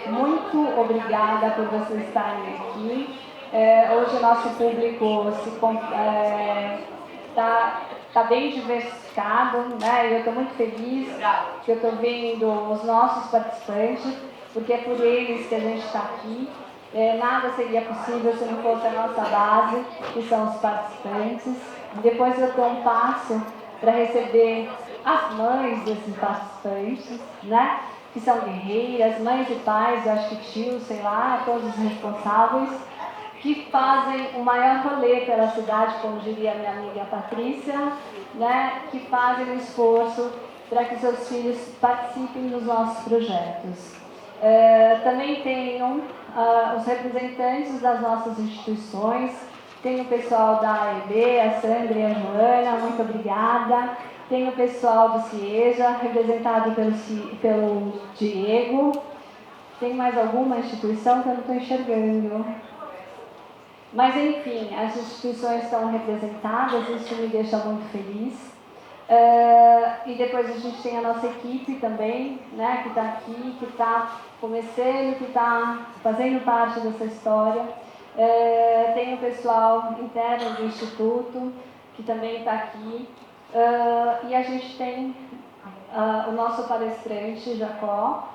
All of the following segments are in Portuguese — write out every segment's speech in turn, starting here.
Muito obrigada por vocês estarem aqui. Hoje o nosso público está bem diversificado, né? E eu estou muito feliz que eu estou vendo os nossos participantes, porque é por eles que a gente está aqui. Nada seria possível se não fosse a nossa base, que são os participantes. Depois eu dou um passo para receber as mães desses participantes, né? Que são guerreiras, mães e pais, eu acho que tios, sei lá, todos os responsáveis, que fazem o maior rolê pela cidade, como diria minha amiga Patrícia, né? Que fazem um esforço para que seus filhos participem dos nossos projetos. Também tenho os representantes das nossas instituições, tem o pessoal da AEB, a Sandra e a Joana, muito obrigada. Tem o pessoal do CIEJA, representado pelo Diego. Tem mais alguma instituição que eu não estou enxergando? Mas, enfim, as instituições estão representadas, isso me deixa muito feliz. E depois a gente tem a nossa equipe também, né, que está aqui, que está começando, que está fazendo parte dessa história. Tem o pessoal interno do Instituto, que também está aqui. E a gente tem o nosso palestrante, Jacó,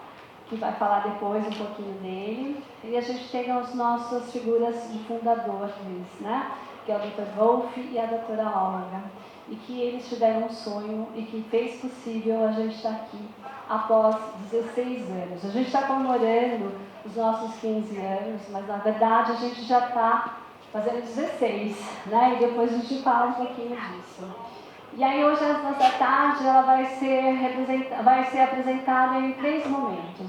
que vai falar depois um pouquinho dele. E a gente tem as nossas figuras de fundadores, né? Que é o Dr. Wolf e a doutora Olga. E que eles tiveram um sonho e que fez possível a gente estar aqui após 16 anos. A gente está comemorando os nossos 15 anos, mas na verdade a gente já está fazendo 16, né? E depois a gente fala um pouquinho disso. E aí hoje, nessa tarde, ela vai ser apresentada em 3 momentos.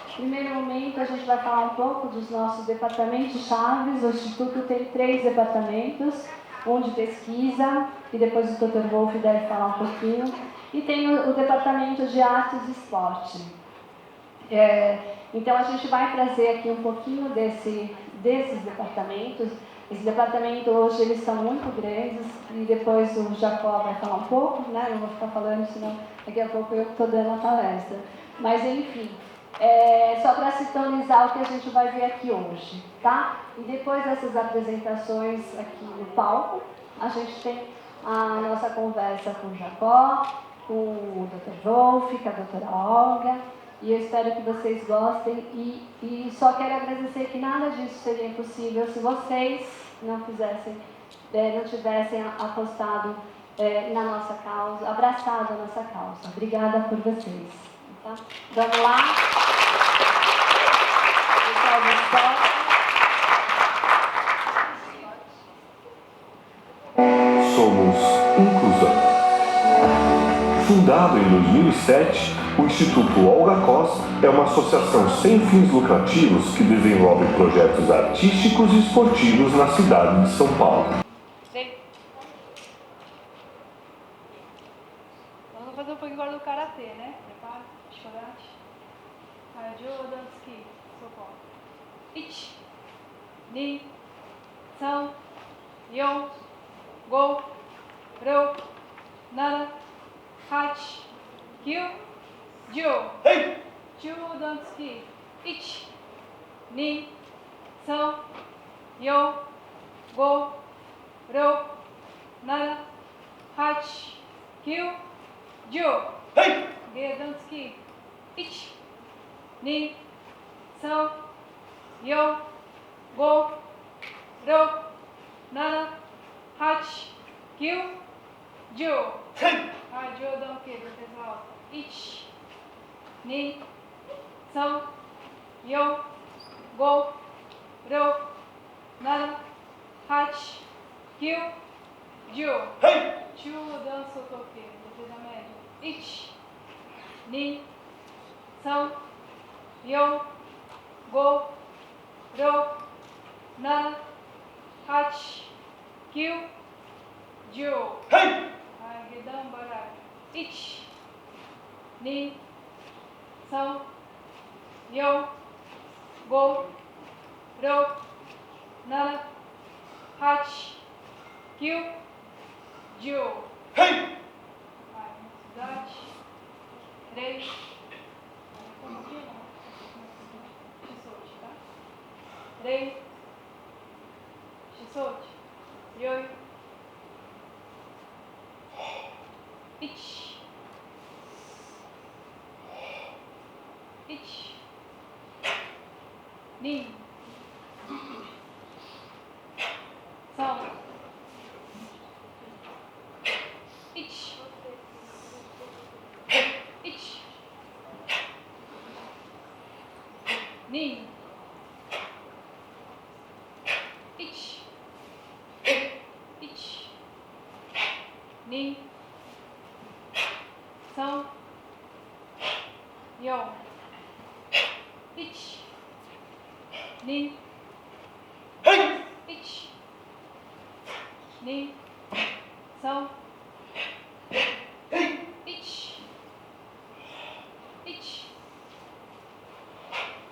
No primeiro momento, a gente vai falar um pouco dos nossos departamentos chaves. O Instituto tem 3 departamentos, um de pesquisa, e depois o Dr. Wolf deve falar um pouquinho, e tem o departamento de artes e esporte. Então a gente vai trazer aqui um pouquinho desses departamentos. Esse departamento hoje eles são muito grandes e depois o Jacó vai falar um pouco, né? Não vou ficar falando, senão daqui a pouco eu estou dando a palestra. Mas enfim, só para sintonizar o que a gente vai ver aqui hoje, tá? E depois dessas apresentações aqui no palco, a gente tem a nossa conversa com o Jacó, com o Dr. Wolf, com a doutora Olga. E eu espero que vocês gostem e só quero agradecer que nada disso seria possível se vocês não tivessem apostado na nossa causa, abraçado a nossa causa. Obrigada por vocês. Tá? Vamos lá? Pessoal do esporte. Somos Inclusão. Fundado em 2007, o Instituto Olga Cos é uma associação sem fins lucrativos que desenvolve projetos artísticos e esportivos na cidade de São Paulo. Vamos fazer um pouquinho agora do karatê, né? Prepara, chocolate. Harajo, dansuki, socorro. 1, 2, 3, 4, 5, 6, 7, 8, 9, 10. Hey! Dansuki. 1, 2, 3, 4, 5, 6, 7, 8, 9, 10. Hey! Dansuki. 1, 2, 3, 4, 5, 6, 7, 8, 9, 10. Hey! Dansuki, pessoal. 1, 2, 3, 4, 5, 6, 7, 8, 9, 10. Hey! Danço toque, defesa média. 1, 2, 3, 4, 5, 6, 7, 8, 9, 10. Hey! Guedão, baralho. 1, 2, 3, 4, 5, 6, 7, 8, 9, 10. Hey! Velocidade. 3. Rei, Shisot, Yoi, Ich, Ich, Nin, São, Ich, Ich, Nin, Ich, Ich, Nin, São, Yo, Ich, Nin, Ich, Nin, São, Ich, Ich,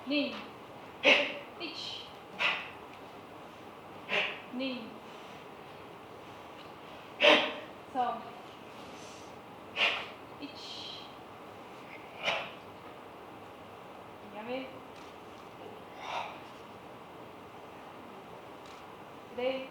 Nin, Ich, Nin, São, Ich, Yame, Rei,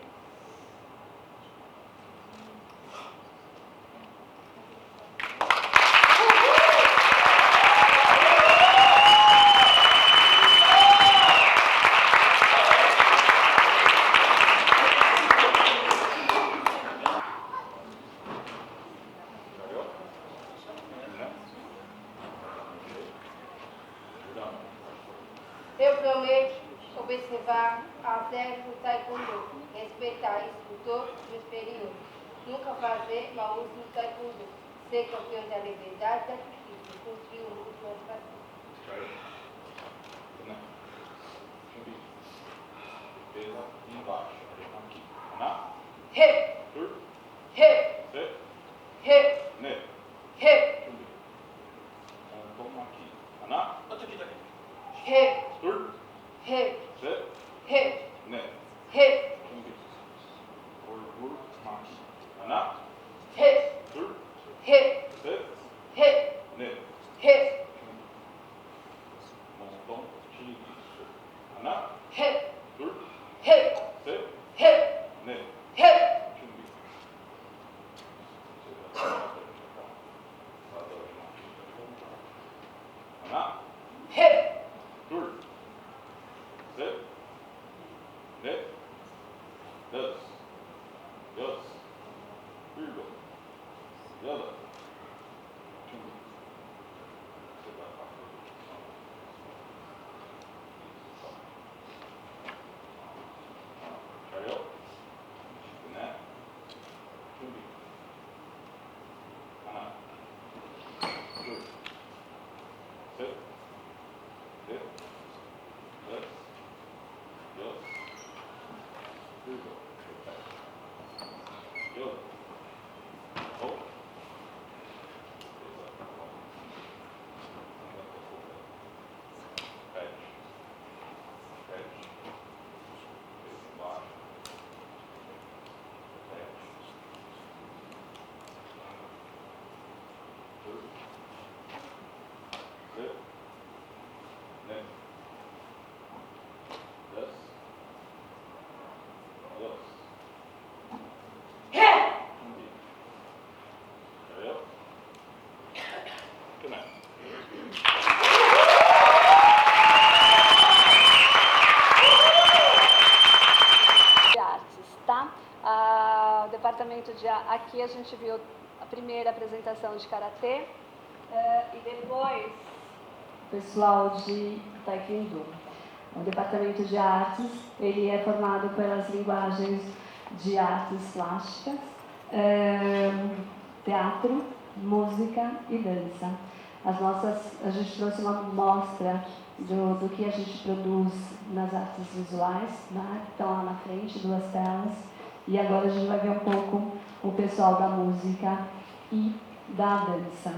Eu prometo observar as regras do taekwondo, respeitar o instrutor superior, nunca fazer mau uso do taekwondo, ser campeão da liberdade e da justiça, construir um mundo mais pacífico. Defesa embaixo. Aqui. Na. He, Tur. he, Se. he, Ne. he, Chumbi. Toma aqui. Na. he, Tur. he, Se. he, Ne. he, Chumbi. Orgulho. Maqui. Na. he, Tur. he, Se. he, Ne. he, Montom. Tigre. Na. he, Tur. he, Se. he, Ne. he. Chumbi. Na. He, Tur. Se. Ne. Das. Yas. Virgül. Yala. Chumbi. Você vai para Chariot. Né? Chumbi. Ana. Tur. Se. Ne. Das. Yas. Virgül. Yala. Oh. Good night. De artes, tá? O departamento de aqui a gente viu a primeira apresentação de karatê e depois o pessoal de taekwondo. O departamento de artes ele é formado pelas linguagens de artes plásticas, teatro, música e dança. A gente trouxe uma mostra do que a gente produz nas artes visuais, né? Estão lá na frente, 2 telas. E agora a gente vai ver um pouco o pessoal da música e da dança.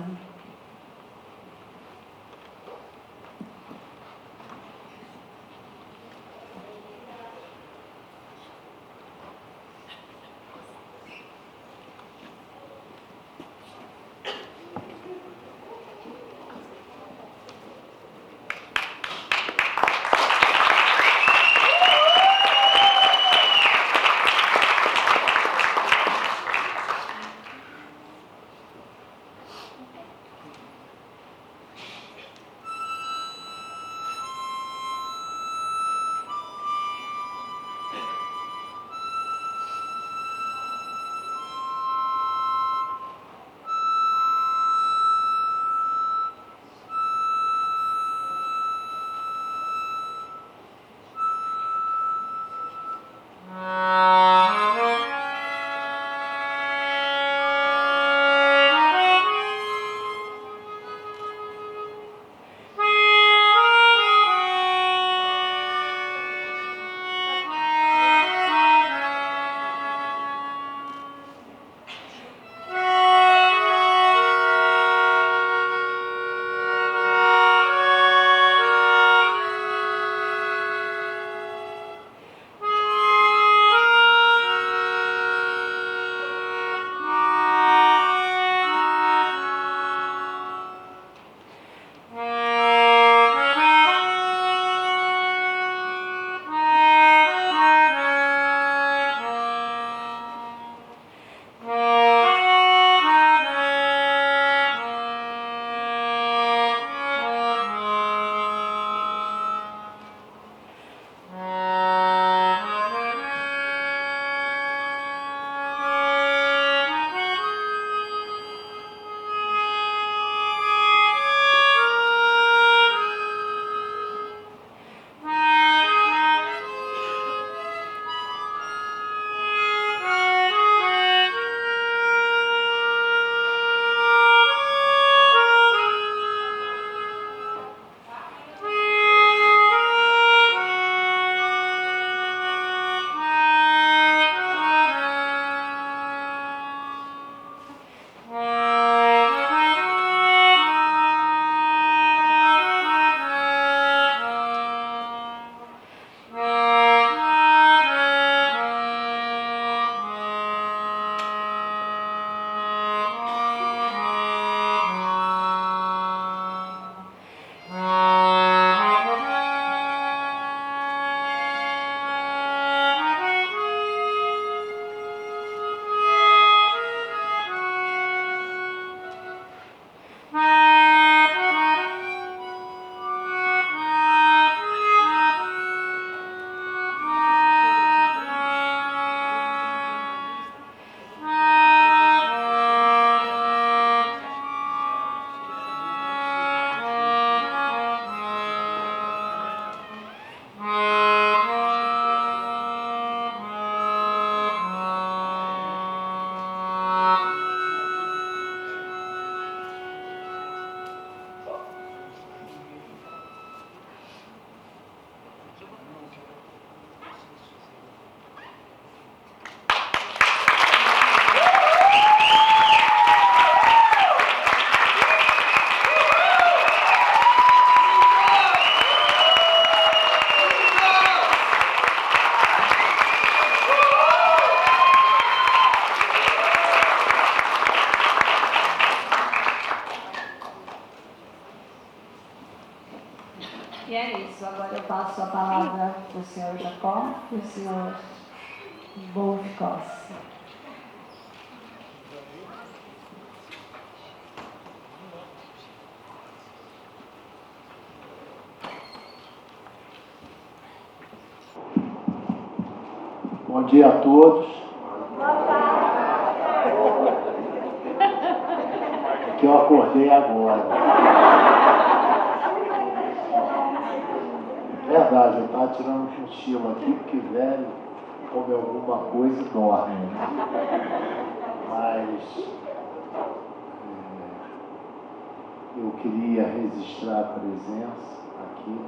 passo a palavra para o senhor Jacó e o senhor Wolf Costa. Bom dia a todos. Que eu acordei agora. Verdade, eu estava tirando um cochilo aqui, porque velho come alguma coisa e dorme. Mas eu queria registrar a presença aqui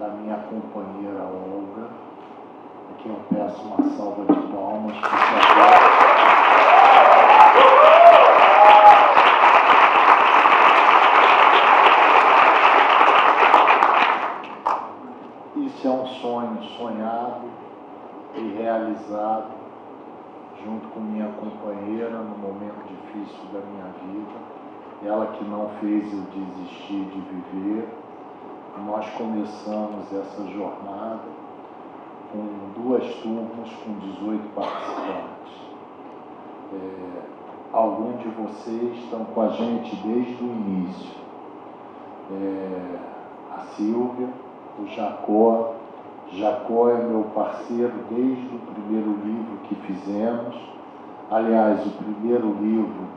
da minha companheira Olga, a quem eu peço uma salva de palmas, por favor. Isso é um sonho sonhado e realizado junto com minha companheira no momento difícil da minha vida. Ela que não fez eu desistir de viver. Nós começamos essa jornada com 2 turmas com 18 participantes. Alguns de vocês estão com a gente desde o início. A Silvia, o Jacó. Jacó é meu parceiro desde o primeiro livro que fizemos. Aliás, o primeiro livro,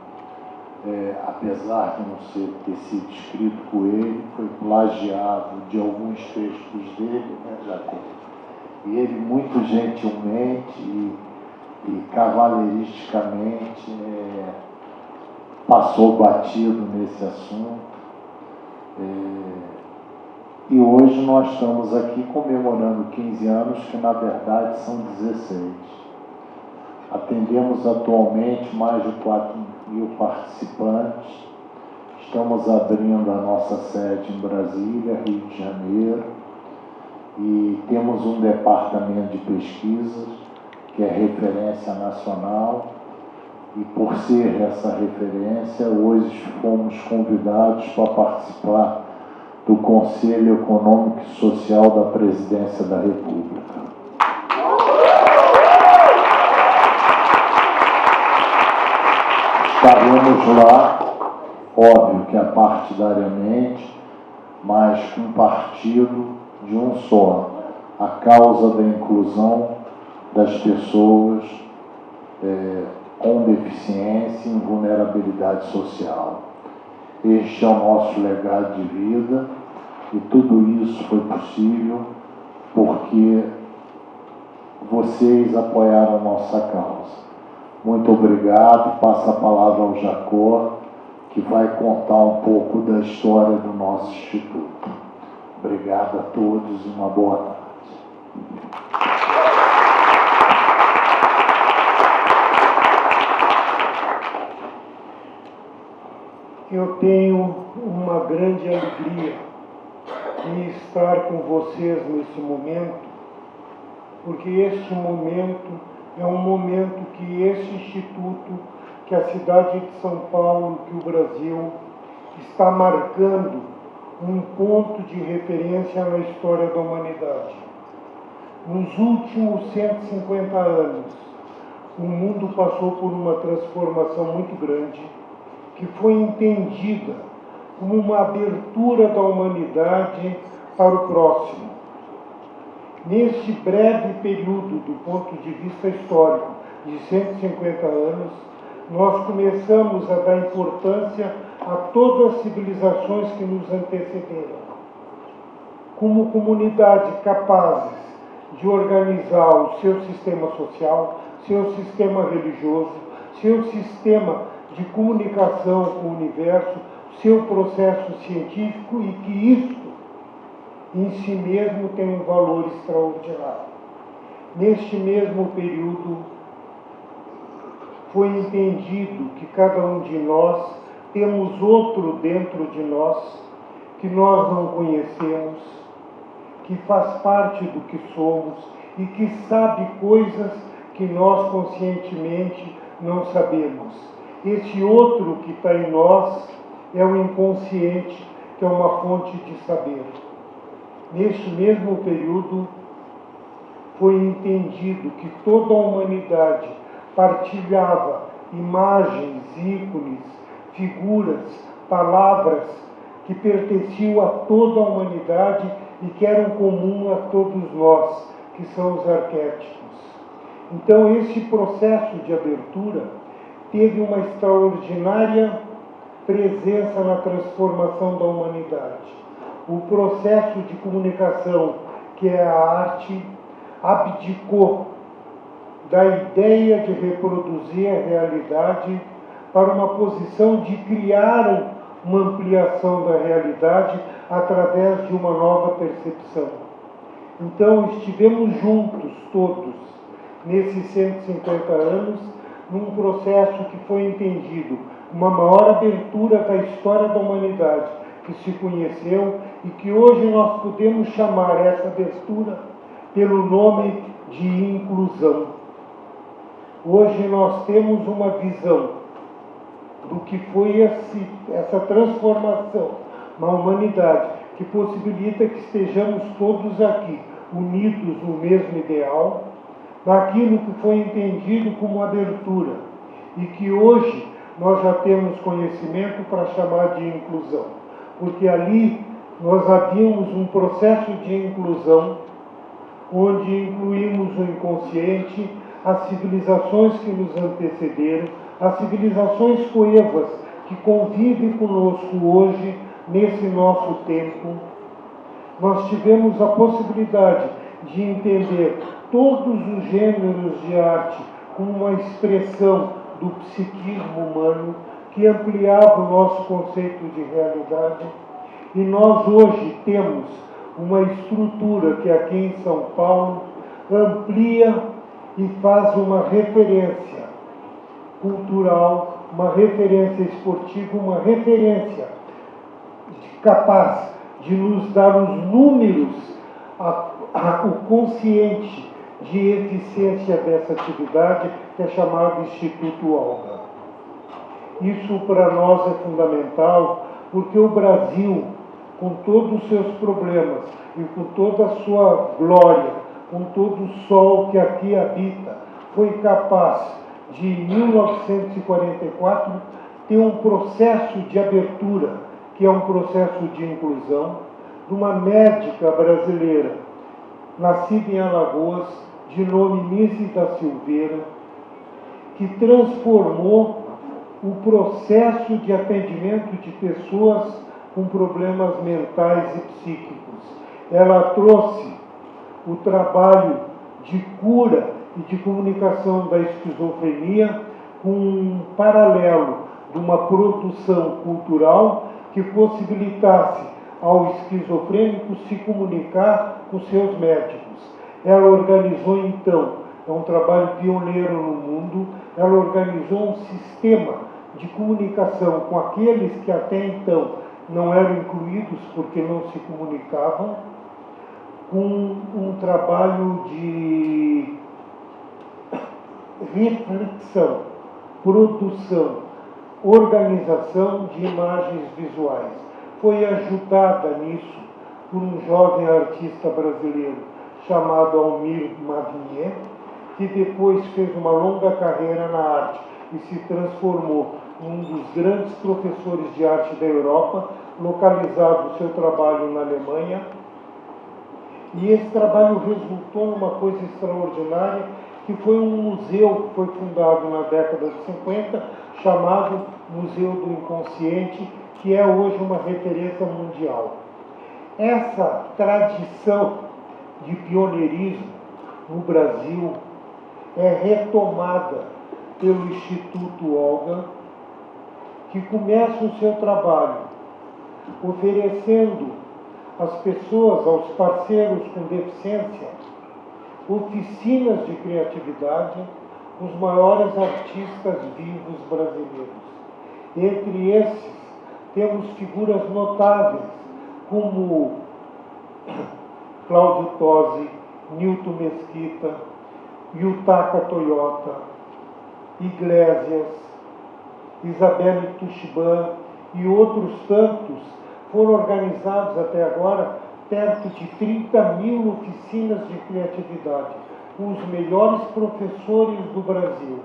apesar de não ter sido escrito por ele, foi plagiado de alguns textos dele, né, Jacó? E ele, muito gentilmente e cavalheiristicamente, passou batido nesse assunto. E hoje nós estamos aqui comemorando 15 anos, que na verdade são 16. Atendemos atualmente mais de 4.000 participantes. Estamos abrindo a nossa sede em Brasília, Rio de Janeiro, e temos um departamento de pesquisas que é referência nacional, e por ser essa referência, hoje fomos convidados para participar do Conselho Econômico e Social da Presidência da República. Estaremos lá, óbvio que partidariamente, mas com um partido de um só, a causa da inclusão das pessoas com deficiência e vulnerabilidade social. Este é o nosso legado de vida, e tudo isso foi possível porque vocês apoiaram a nossa causa. Muito obrigado. Passo a palavra ao Jacó, que vai contar um pouco da história do nosso Instituto. Obrigado a todos e uma boa tarde. Eu tenho uma grande alegria de estar com vocês nesse momento, porque este momento é um momento que este Instituto, que a cidade de São Paulo, que o Brasil, está marcando um ponto de referência na história da humanidade. Nos últimos 150 anos, o mundo passou por uma transformação muito grande, que foi entendida como uma abertura da humanidade para o próximo. Neste breve período, do ponto de vista histórico, de 150 anos, nós começamos a dar importância a todas as civilizações que nos antecederam, como comunidade capazes de organizar o seu sistema social, seu sistema religioso, seu sistema de comunicação com o universo, seu processo científico, e que isto, em si mesmo, tem um valor extraordinário. Neste mesmo período, foi entendido que cada um de nós temos outro dentro de nós, que nós não conhecemos, que faz parte do que somos e que sabe coisas que nós conscientemente não sabemos. Esse outro que está em nós é o inconsciente, que é uma fonte de saber. neste mesmo período, foi entendido que toda a humanidade partilhava imagens, ícones, figuras, palavras que pertenciam a toda a humanidade e que eram comum a todos nós, que são os arquétipos. Então, esse processo de abertura teve uma extraordinária presença na transformação da humanidade. O processo de comunicação, que é a arte, abdicou da ideia de reproduzir a realidade para uma posição de criar uma ampliação da realidade através de uma nova percepção. Então, estivemos juntos todos, nesses 150 anos, num processo que foi entendido, uma maior abertura da história da humanidade que se conheceu e que hoje nós podemos chamar essa abertura pelo nome de inclusão. Hoje nós temos uma visão do que foi essa transformação na humanidade, que possibilita que estejamos todos aqui, unidos no mesmo ideal, naquilo que foi entendido como abertura, e que hoje nós já temos conhecimento para chamar de inclusão, porque ali nós havíamos um processo de inclusão, onde incluímos o inconsciente, as civilizações que nos antecederam, as civilizações coevas que convivem conosco hoje, nesse nosso tempo. Nós tivemos a possibilidade de entender todos os gêneros de arte como uma expressão do psiquismo humano que ampliava o nosso conceito de realidade. E nós hoje temos uma estrutura que aqui em São Paulo amplia e faz uma referência cultural, uma referência esportiva, uma referência capaz de nos dar os números, o consciente de eficiência dessa atividade, que é chamado Instituto Olga. Isso para nós é fundamental, porque o Brasil, com todos os seus problemas e com toda a sua glória, com todo o sol que aqui habita, foi capaz de, em 1944, ter um processo de abertura, que é um processo de inclusão, de uma médica brasileira, nascida em Alagoas, de nome Nise da Silveira, que transformou o processo de atendimento de pessoas com problemas mentais e psíquicos. Ela trouxe o trabalho de cura e de comunicação da esquizofrenia com um paralelo de uma produção cultural que possibilitasse ao esquizofrênico se comunicar com seus médicos. Ela organizou, então, é um trabalho pioneiro no mundo, ela organizou um sistema de comunicação com aqueles que até então não eram incluídos porque não se comunicavam, com um trabalho de reflexão, produção, organização de imagens visuais. Foi ajudada nisso por um jovem artista brasileiro chamado Almir Magnier, que depois fez uma longa carreira na arte e se transformou em um dos grandes professores de arte da Europa, localizado o seu trabalho na Alemanha. E esse trabalho resultou numa coisa extraordinária, que foi um museu que foi fundado na década de 50, chamado Museu do Inconsciente, que é hoje uma referência mundial. Essa tradição de pioneirismo no Brasil é retomada pelo Instituto Olga, que começa o seu trabalho oferecendo às pessoas, aos parceiros com deficiência, oficinas de criatividade com os maiores artistas vivos brasileiros. Entre esses, temos figuras notáveis, como Cláudio Tosi, Nilton Mesquita, Yutaka Toyota, Iglesias, Isabelle Tuxiban e outros tantos foram organizados até agora perto de 30.000 oficinas de criatividade, com os melhores professores do Brasil,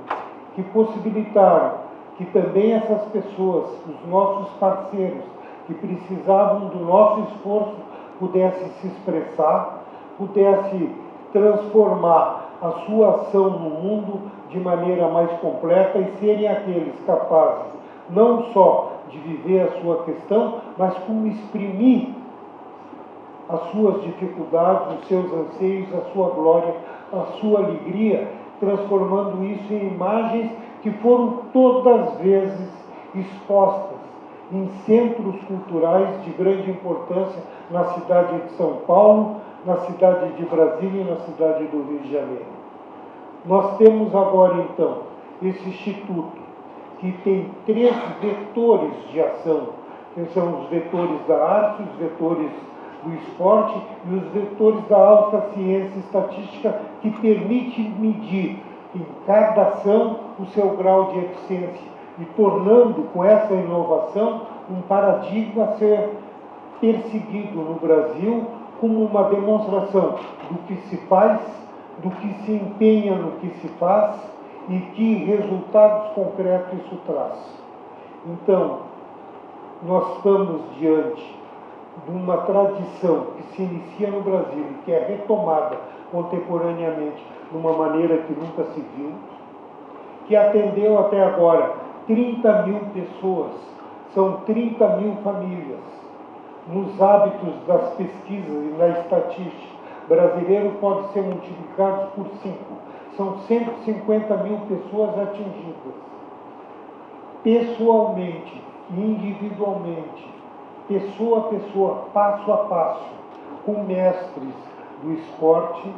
que possibilitaram que também essas pessoas, os nossos parceiros, que precisavam do nosso esforço, pudessem se expressar, pudessem transformar a sua ação no mundo de maneira mais completa e serem aqueles capazes não só de viver a sua questão, mas como exprimir as suas dificuldades, os seus anseios, a sua glória, a sua alegria, transformando isso em imagens que foram todas as vezes expostas em centros culturais de grande importância na cidade de São Paulo, na cidade de Brasília e na cidade do Rio de Janeiro. Nós temos agora, então, esse instituto que tem 3 vetores de ação, que são os vetores da arte, os vetores do esporte e os vetores da alta ciência e estatística, que permite medir em cada ação o seu grau de eficiência e tornando com essa inovação um paradigma a ser perseguido no Brasil como uma demonstração do que se faz, do que se empenha no que se faz e que resultados concretos isso traz. Então, nós estamos diante de uma tradição que se inicia no Brasil e que é retomada contemporaneamente de uma maneira que nunca se viu, que atendeu até agora 30.000 pessoas, são 30.000 famílias. Nos hábitos das pesquisas e na estatística, brasileiro pode ser multiplicado por 5. São 150.000 pessoas atingidas. Pessoalmente, individualmente, pessoa a pessoa, passo a passo, com mestres do esporte,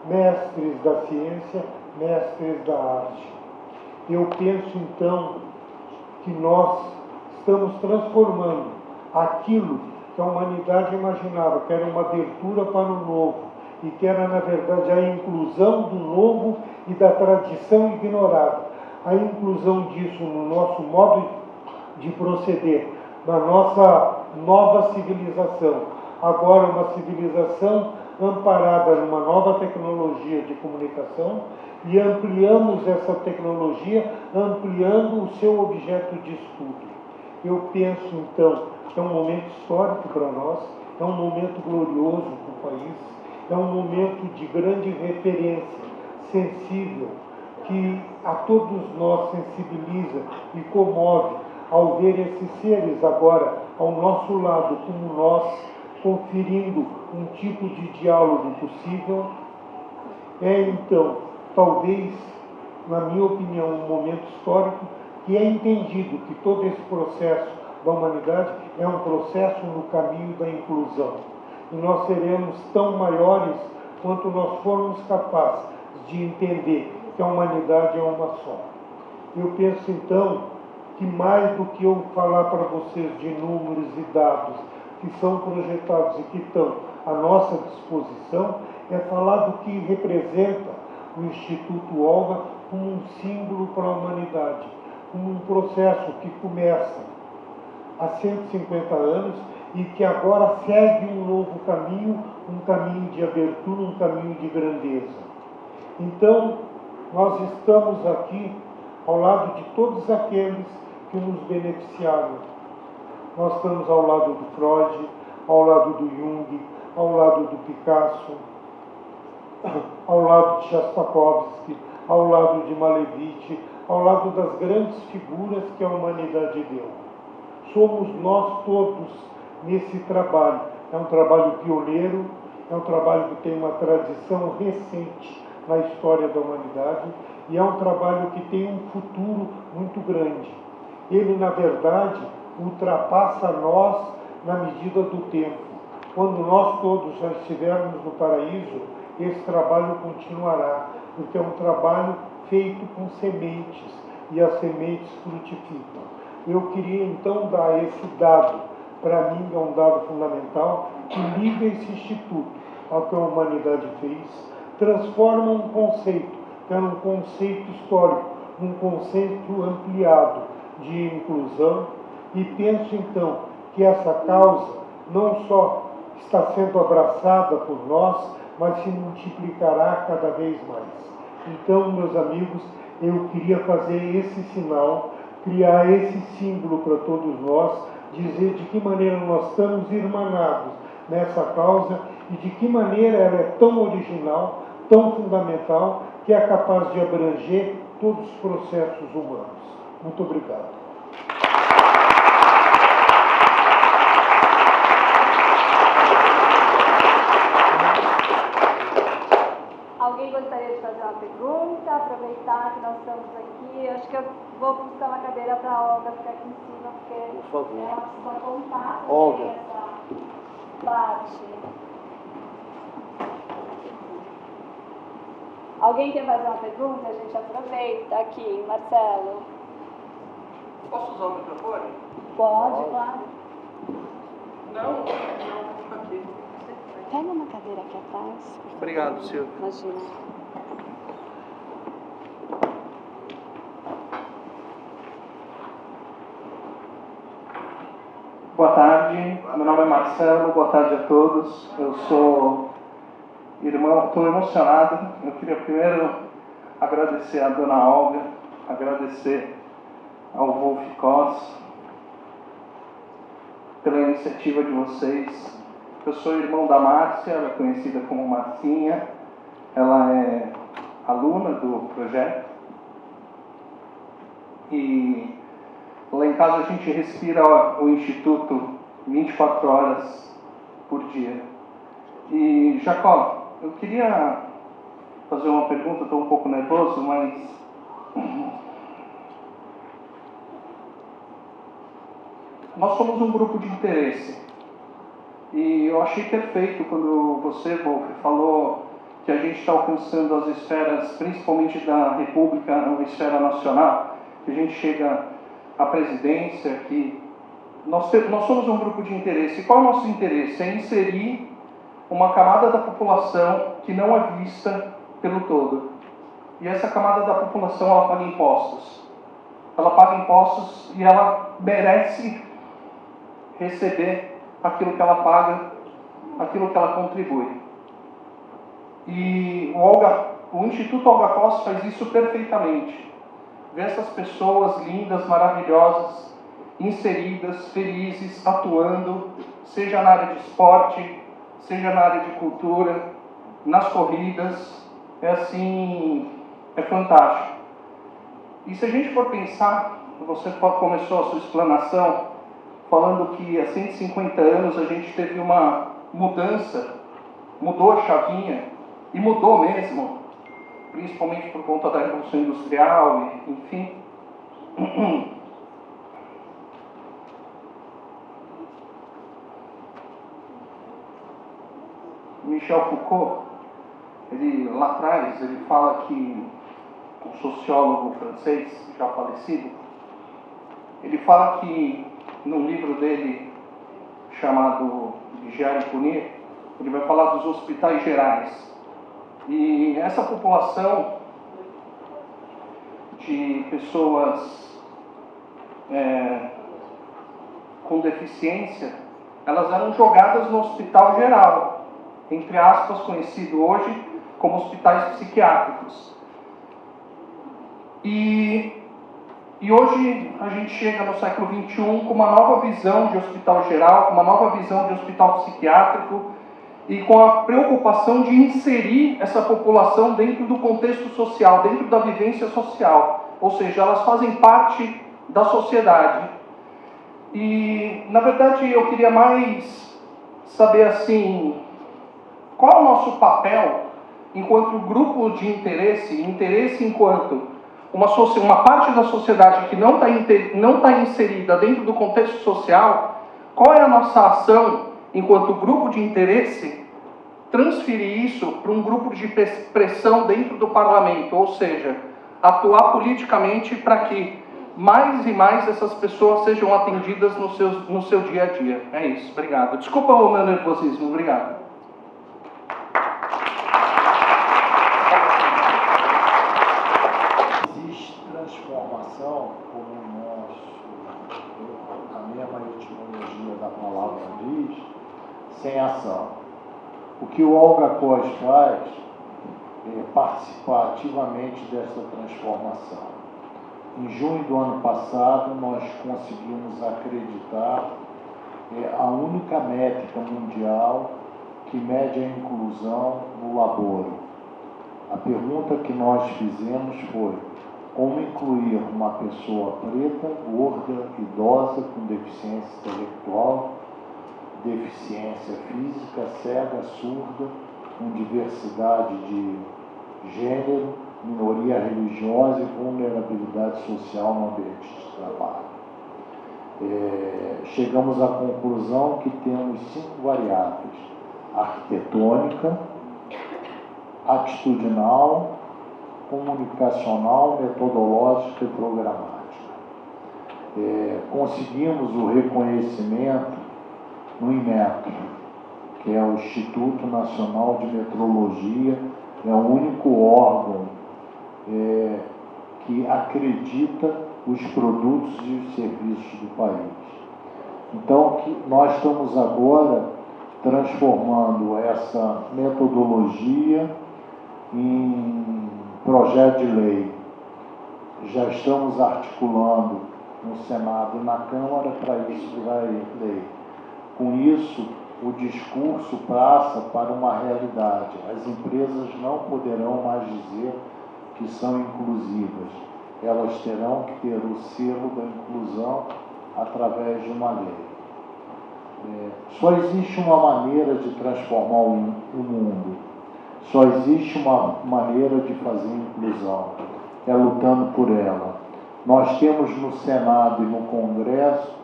mestres da ciência, mestres da arte. Eu penso, então, que nós estamos transformando aquilo que a humanidade imaginava, que era uma abertura para o novo, e que era, na verdade, a inclusão do novo e da tradição ignorada. A inclusão disso no nosso modo de proceder, na nossa nova civilização. Agora, uma civilização amparada numa nova tecnologia de comunicação, e ampliamos essa tecnologia, ampliando o seu objeto de estudo. Eu penso, então, que é um momento histórico para nós, é um momento glorioso para o país, é um momento de grande referência, sensível, que a todos nós sensibiliza e comove ao ver esses seres agora ao nosso lado, como nós, conferindo um tipo de diálogo possível. É, então, talvez, na minha opinião, um momento histórico que é entendido que todo esse processo da humanidade é um processo no caminho da inclusão. E nós seremos tão maiores quanto nós formos capazes de entender que a humanidade é uma só. Eu penso, então, que mais do que eu falar para vocês de números e dados que são projetados e que estão à nossa disposição, é falar do que representa o Instituto Olga como um símbolo para a humanidade, como um processo que começa há 150 anos e que agora segue um novo caminho, um caminho de abertura, um caminho de grandeza. Então, nós estamos aqui ao lado de todos aqueles que nos beneficiaram. Nós estamos ao lado do Freud, ao lado do Jung, ao lado do Picasso, ao lado de Shostakovich, ao lado de Malevich, ao lado das grandes figuras que a humanidade deu. Somos nós todos nesse trabalho. É um trabalho pioneiro, é um trabalho que tem uma tradição recente na história da humanidade e é um trabalho que tem um futuro muito grande. Ele, na verdade, ultrapassa nós na medida do tempo. Quando nós todos já estivermos no paraíso, esse trabalho continuará, porque é um trabalho feito com sementes, e as sementes frutificam. Eu queria, então, dar esse dado, para mim é um dado fundamental, que liga esse instituto ao que a humanidade fez, transforma um conceito, que era um conceito histórico, um conceito ampliado de inclusão, e penso, então, que essa causa não só está sendo abraçada por nós, mas se multiplicará cada vez mais. Então, meus amigos, eu queria fazer esse sinal, criar esse símbolo para todos nós, dizer de que maneira nós estamos irmanados nessa causa e de que maneira ela é tão original, tão fundamental, que é capaz de abranger todos os processos humanos. Muito obrigado. Alguém gostaria de fazer uma pergunta? Aproveitar que nós estamos aqui. Acho que eu vou buscar uma cadeira para a Olga ficar aqui em cima, porque por favor. ela precisa contar Olga. essa parte. Alguém quer fazer uma pergunta? A gente aproveita aqui. Marcelo. Posso usar o microfone? Pode, claro. Não, aqui. Pega uma cadeira aqui atrás. Obrigado, Silvio. Imagina. Boa tarde, meu nome é Marcelo, boa tarde a todos. Eu sou irmão, estou emocionado. Eu queria primeiro agradecer a dona Olga, agradecer ao Wolf Koss pela iniciativa de vocês. Eu sou irmão da Márcia, ela é conhecida como Marcinha, ela é aluna do projeto. E lá em casa a gente respira o Instituto 24 horas por dia. E, Jacó, eu queria fazer uma pergunta, estou um pouco nervoso, mas nós somos um grupo de interesse. E eu achei perfeito quando você, Wolf, falou que a gente está alcançando as esferas, principalmente da República, a esfera nacional, que a gente chega à presidência, que nós somos um grupo de interesse. E qual é o nosso interesse? É inserir uma camada da população que não é vista pelo todo. E essa camada da população, ela paga impostos. Ela paga impostos e ela merece receber aquilo que ela paga, aquilo que ela contribui. E o Instituto Olga Koss faz isso perfeitamente. Ver essas pessoas lindas, maravilhosas, inseridas, felizes, atuando, seja na área de esporte, seja na área de cultura, nas corridas, é assim, é fantástico. E se a gente for pensar, você começou a sua explanação falando que há 150 anos a gente teve uma mudança, mudou a chavinha, e mudou mesmo, principalmente por conta da Revolução Industrial, enfim. Michel Foucault, lá atrás, ele fala que, um sociólogo francês, já falecido, ele fala que, num livro dele, chamado Vigiar e Punir, ele vai falar dos hospitais gerais. E essa população de pessoas com deficiência, elas eram jogadas no hospital geral, entre aspas, conhecido hoje como hospitais psiquiátricos. E hoje a gente chega no século XXI com uma nova visão de hospital geral, com uma nova visão de hospital psiquiátrico e com a preocupação de inserir essa população dentro do contexto social, dentro da vivência social. Ou seja, elas fazem parte da sociedade. E, na verdade, eu queria mais saber, assim, qual é o nosso papel enquanto grupo de interesse enquanto uma parte da sociedade que não está inserida dentro do contexto social, qual é a nossa ação enquanto grupo de interesse, transferir isso para um grupo de pressão dentro do parlamento, ou seja, atuar politicamente para que mais e mais essas pessoas sejam atendidas no seu dia a dia. É isso, obrigado. Desculpa o meu nervosismo, obrigado. Existe transformação, como a mesma etimologia da palavra diz, sem a ação. O que o Olga Cos faz é participar ativamente dessa transformação. Em junho do ano passado, nós conseguimos acreditar a única métrica mundial que mede a inclusão no laboro. A pergunta que nós fizemos foi: como incluir uma pessoa preta, gorda, idosa, com deficiência intelectual, deficiência física, cega, surda, com diversidade de gênero, minoria religiosa e vulnerabilidade social no ambiente de trabalho. Chegamos à conclusão que temos 5 variáveis: arquitetônica, atitudinal, comunicacional, metodológica e programática. Conseguimos o reconhecimento no INMETRO, que é o Instituto Nacional de Metrologia, é o único órgão que acredita os produtos e os serviços do país. Então, nós estamos agora transformando essa metodologia em projeto de lei. Já estamos articulando no Senado e na Câmara para isso virar lei. Com isso, o discurso passa para uma realidade. As empresas não poderão mais dizer que são inclusivas. Elas terão que ter o selo da inclusão através de uma lei. Só existe uma maneira de transformar o mundo. Só existe uma maneira de fazer inclusão. É lutando por ela. Nós temos no Senado e no Congresso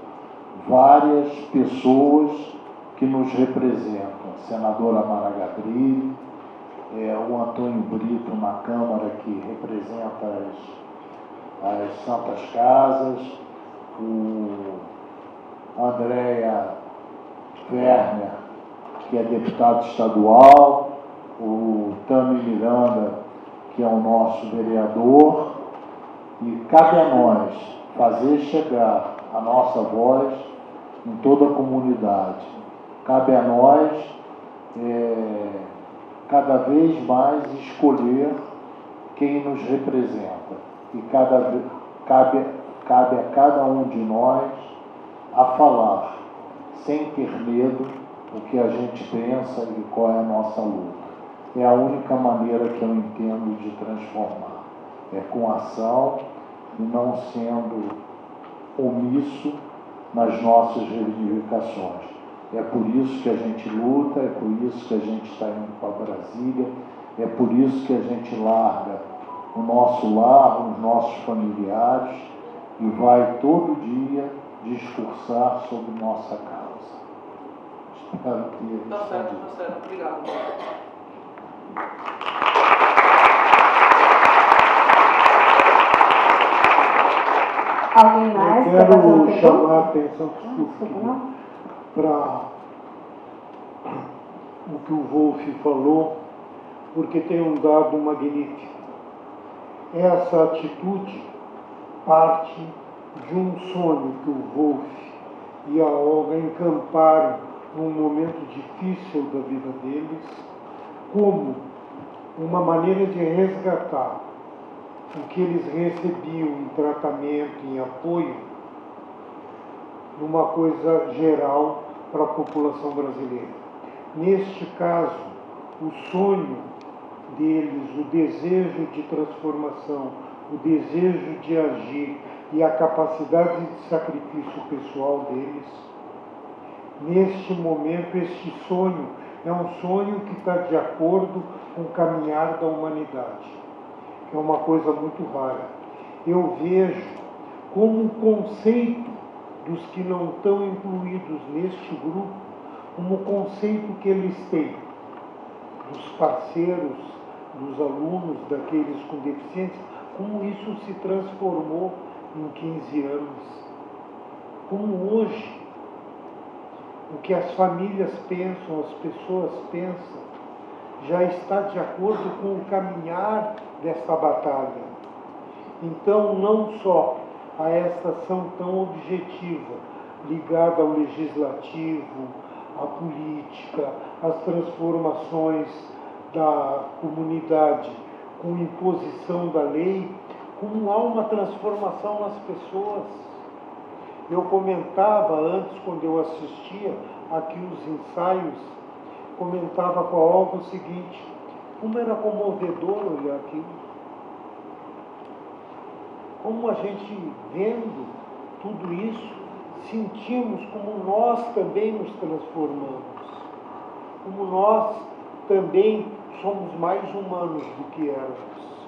várias pessoas que nos representam. A senadora Mara Gabrilli, o Antônio Brito na Câmara, que representa as Santas Casas, o Andréa Werner, que é deputado estadual, o Tami Miranda, que é o nosso vereador, e cabe a nós fazer chegar a nossa voz em toda a comunidade. Cabe a nós, cada vez mais, escolher quem nos representa. E cabe a cada um de nós a falar, sem ter medo, o que a gente pensa e qual é a nossa luta. É a única maneira que eu entendo de transformar. É com ação e não sendo omisso nas nossas reivindicações. É por isso que a gente luta, é por isso que a gente está indo para Brasília, é por isso que a gente larga o nosso lar, os nossos familiares e vai todo dia discursar sobre nossa causa. Espero que... Tá certo, obrigado. Alguém mais? Eu quer fazer uma quero chamar a pergunta? atenção para o que o Wolf falou, porque tem um dado magnífico. Essa atitude parte de um sonho que o Wolf e a Olga encamparam num momento difícil da vida deles, como uma maneira de resgatar o que eles recebiam em tratamento, em apoio, numa coisa geral para a população brasileira. Neste caso, o sonho deles, o desejo de transformação, o desejo de agir e a capacidade de sacrifício pessoal deles, neste momento, este sonho é um sonho que está de acordo com o caminhar da humanidade, que é uma coisa muito rara. Eu vejo como o conceito dos que não estão incluídos neste grupo, como o conceito que eles têm dos parceiros, dos alunos, daqueles com deficiência, como isso se transformou em 15 anos. Como hoje, o que as famílias pensam, as pessoas pensam, já está de acordo com o caminhar dessa batalha. Então, não só a esta ação tão objetiva, ligada ao legislativo, a política, as transformações da comunidade com imposição da lei, como há uma transformação nas pessoas. Eu comentava antes, quando eu assistia aqui os ensaios, comentava com a Olga o seguinte: como era comovedor olhar aquilo. Como a gente, vendo tudo isso, sentimos como nós também nos transformamos, como nós também somos mais humanos do que éramos,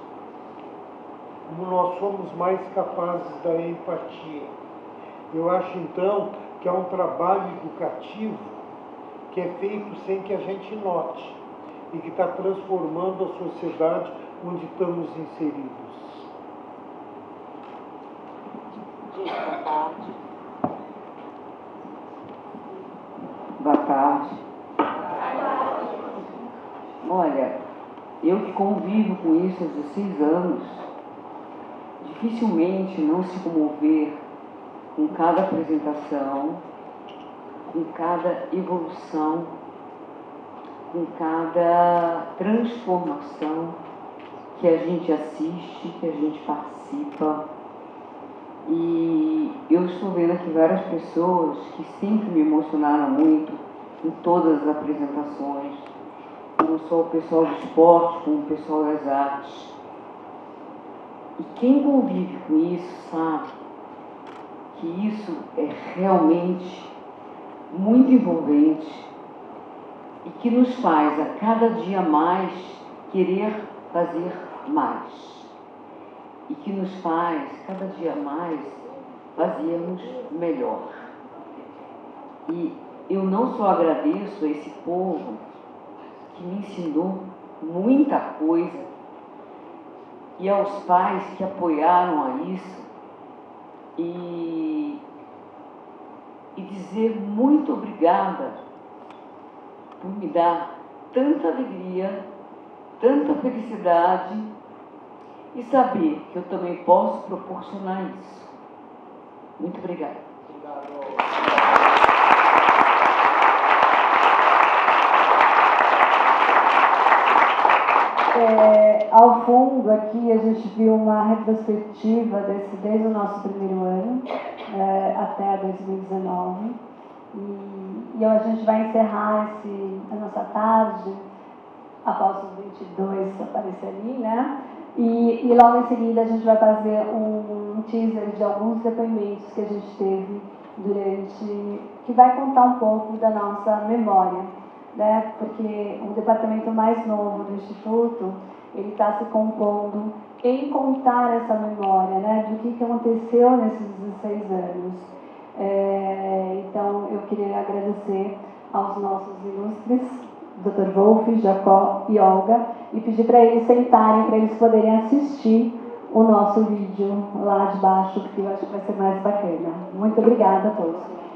como nós somos mais capazes da empatia. Eu acho, então, que é um trabalho educativo que é feito sem que a gente note e que está transformando a sociedade onde estamos inseridos. Boa tarde. Boa tarde. Olha, eu que convivo com isso há 16 anos, dificilmente não se comover com cada apresentação, com cada evolução, com cada transformação que a gente assiste, que a gente participa. E eu estou vendo aqui várias pessoas que sempre me emocionaram muito em todas as apresentações, não só o pessoal do esporte, como o pessoal das artes. E quem convive com isso sabe que isso é realmente muito envolvente e que nos faz a cada dia mais querer fazer mais. E que nos faz, cada dia mais, fazermos melhor. E eu não só agradeço a esse povo que me ensinou muita coisa, e aos pais que apoiaram a isso, e dizer muito obrigada por me dar tanta alegria, tanta felicidade, e saber que eu também posso proporcionar isso. Muito obrigada. Ao fundo aqui a gente viu uma retrospectiva desde o nosso primeiro ano até 2019. E a gente vai encerrar a nossa tarde após os 22 aparecer ali, né? E logo em seguida a gente vai fazer um teaser de alguns depoimentos que a gente teve que vai contar um pouco da nossa memória, né? Porque o departamento mais novo do Instituto, ele está se compondo em contar essa memória, né? Do que aconteceu nesses 16 anos. Então, eu queria agradecer aos nossos ilustres, Dr. Wolf, Jacó e Olga, e pedir para eles sentarem, para eles poderem assistir o nosso vídeo lá de baixo, porque eu acho que vai ser mais bacana. Muito obrigada a todos.